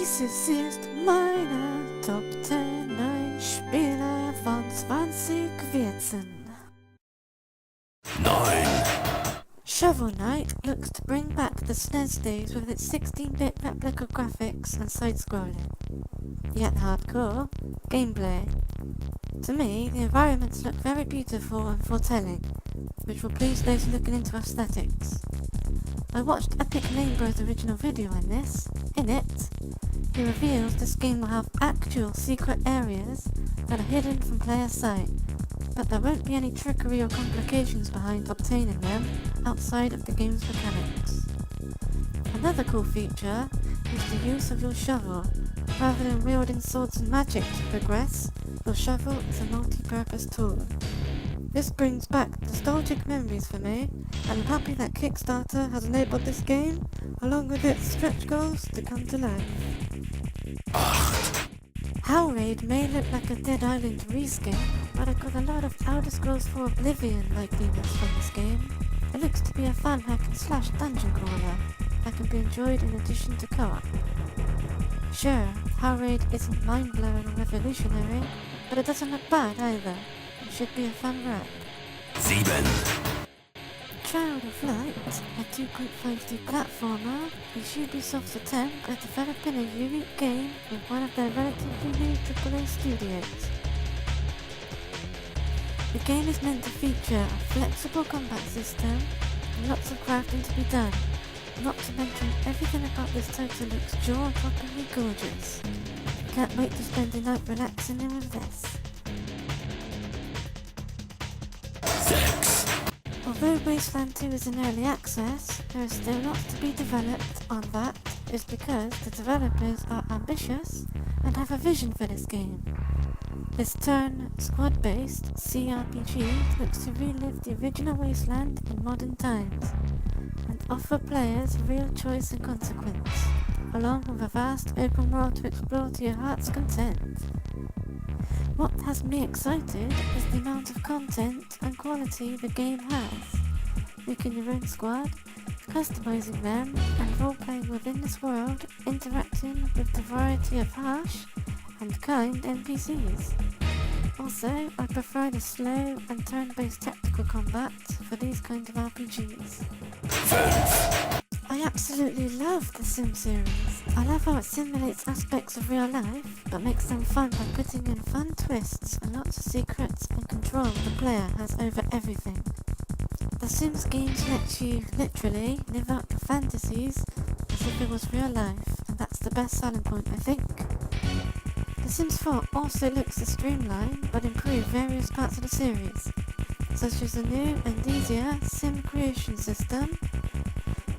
Dieses ist meine Top 10 Spiele von 2014. 9. Shovel Knight looks to bring back the SNES days with its 16-bit replica graphics and side-scrolling, yet hardcore gameplay. To me, the environments look very beautiful and foretelling, which will please those looking into aesthetics. I watched Epic Neighbor's original video on this. In it, he reveals this game will have actual secret areas that are hidden from player sight, but there won't be any trickery or complications behind obtaining them outside of the game's mechanics. Another cool feature is the use of your shovel. Rather than wielding swords and magic to progress, your shovel is a multi-purpose tool. This brings back nostalgic memories for me, and I'm happy that Kickstarter has enabled this game, along with its stretch goals, to come to life. 8. Raid may look like a Dead Island reskin, but it got a lot of Elder Scrolls 4 Oblivion likeliness from this game. It looks to be a fun hack and slash dungeon crawler that can be enjoyed in addition to co-op. Sure, Raid isn't mind-blowing or revolutionary, but it doesn't look bad either. It should be a fun ride. 7. Child of Light, a 2.5D platformer, is Ubisoft's attempt at developing a unique game with one of their relatively new AAA studios. The game is meant to feature a flexible combat system and lots of crafting to be done, not to mention everything about this title looks jaw-droppingly gorgeous. Can't wait to spend a night relaxing in with this. 6. Although Wasteland 2 is in early access, there is still lots to be developed on that, is because the developers are ambitious and have a vision for this game. This turn squad-based CRPG looks to relive the original Wasteland in modern times, and offer players real choice and consequence, along with a vast open world to explore to your heart's content. What has me excited is the amount of content and quality the game has. Making your own squad, customizing them, and role-playing within this world, interacting with the variety of harsh and kind NPCs. Also, I prefer the slow and turn-based tactical combat for these kind of RPGs. 5. I absolutely love the Sim series. I love how it simulates aspects of real life, but makes them fun by putting in fun twists and lots of secrets and control the player has over everything. The Sims games let you, literally, live out your fantasies as if it was real life, and that's the best selling point, I think. The Sims 4 also looks to streamline but improve various parts of the series, such as a new and easier sim creation system,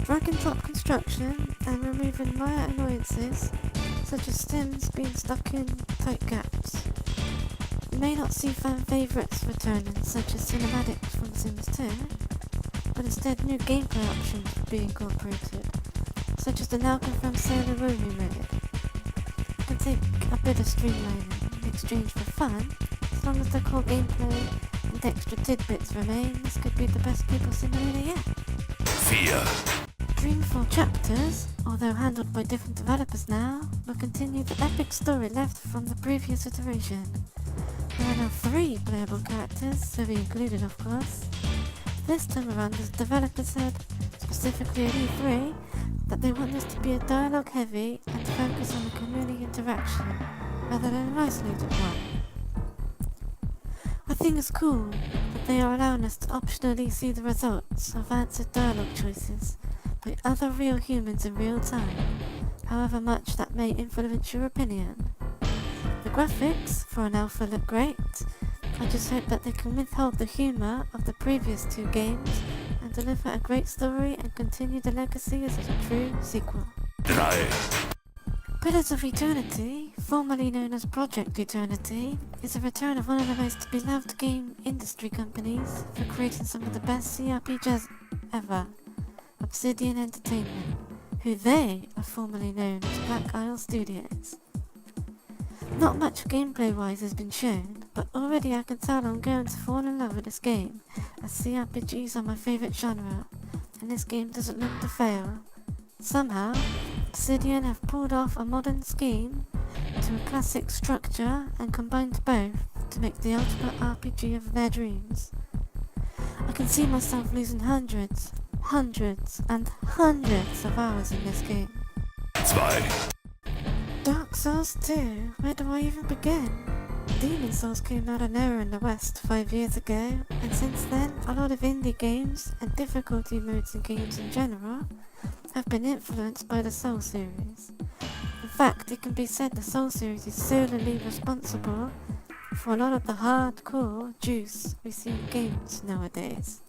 drag and drop construction, and removing minor annoyances such as Sims being stuck in tight gaps. You may not see fan favourites returning such as cinematics from Sims 2, but instead new gameplay options will be incorporated, such as the now confirmed Sailor Romy mode. It can take a bit of streamlining in exchange for fun, as long as the core gameplay and extra tidbits remain. This could be the best people simulator yet. 4. Dreamfall Chapters, although handled by different developers now, will continue the epic story left from the previous iteration. There are now 3 playable characters, to be included of course. This time around the developers said, specifically at E3, that they want this to be a dialogue heavy and focus on the community interaction, rather than an isolated one. I think it's cool that they are allowing us to optionally see the results of answered dialogue choices by other real humans in real time, however much that may influence your opinion. The graphics for an alpha look great. I just hope that they can withhold the humour of the previous 2 games and deliver a great story and continue the legacy as a true sequel. 3. Pillars of Eternity, formerly known as Project Eternity, is a return of one of the most beloved game industry companies for creating some of the best CRPGs ever, Obsidian Entertainment, who they are formerly known as Black Isle Studios. Not much gameplay-wise has been shown, but already I can tell I'm going to fall in love with this game, as CRPGs are my favourite genre, and this game doesn't look to fail. Somehow, Obsidian have pulled off a modern scheme to a classic structure and combined both to make the ultimate RPG of their dreams. I can see myself losing hundreds and hundreds of hours in this game. 2, Dark Souls 2, where do I even begin? Demon Souls came out of nowhere in the West 5 years ago, and since then a lot of indie games and difficulty modes in games in general have been influenced by the Soul series. In fact, it can be said the Soul series is solely responsible for a lot of the hardcore juice we see in games nowadays.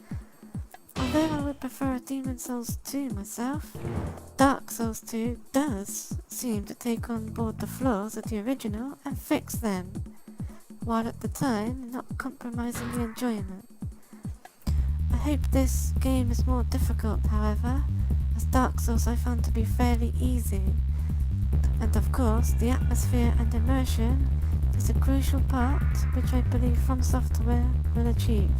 Although I would prefer Demon Souls 2 myself, Dark Souls 2 does seem to take on board the flaws of the original and fix them, while at the time not compromising the enjoyment. I hope this game is more difficult, however, as Dark Souls I found to be fairly easy, and of course the atmosphere and immersion is a crucial part which I believe From Software will achieve,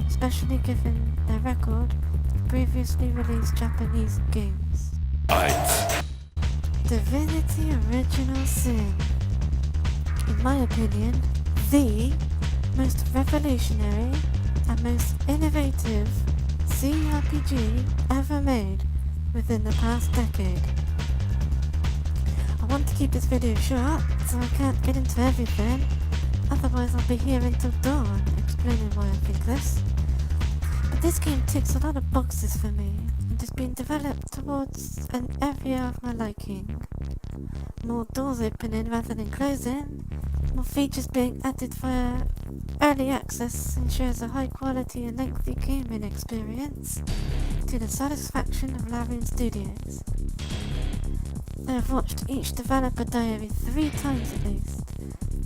especially given their record of previously released Japanese games. 1. Divinity Original Sin. In my opinion, the most revolutionary and most innovative CRPG ever made within the past decade. I want to keep this video short, so I can't get into everything, otherwise I'll be here until dawn explaining why I think this. But this game ticks a lot of boxes for me, and has been developed towards an area of my liking. More doors opening rather than closing, more features being added via early access ensures a high quality and lengthy gaming experience to the satisfaction of Larian Studios. I have watched each developer diary 3 times at least,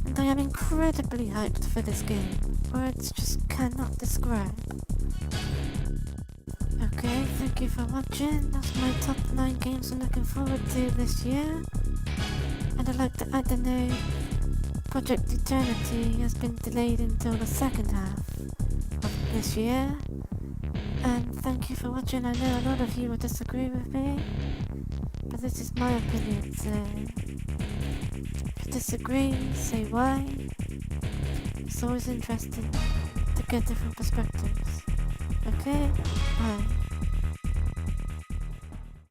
and I am incredibly hyped for this game. Words just cannot describe. Okay, thank you for watching. That's my top 9 games I'm looking forward to this year. And I'd like to add a note. Project Eternity has been delayed until the second half of this year. And thank you for watching. I know a lot of you will disagree with me, but this is my opinion, so if you disagree, say why. It's always interesting to get different perspectives. Okay? Bye.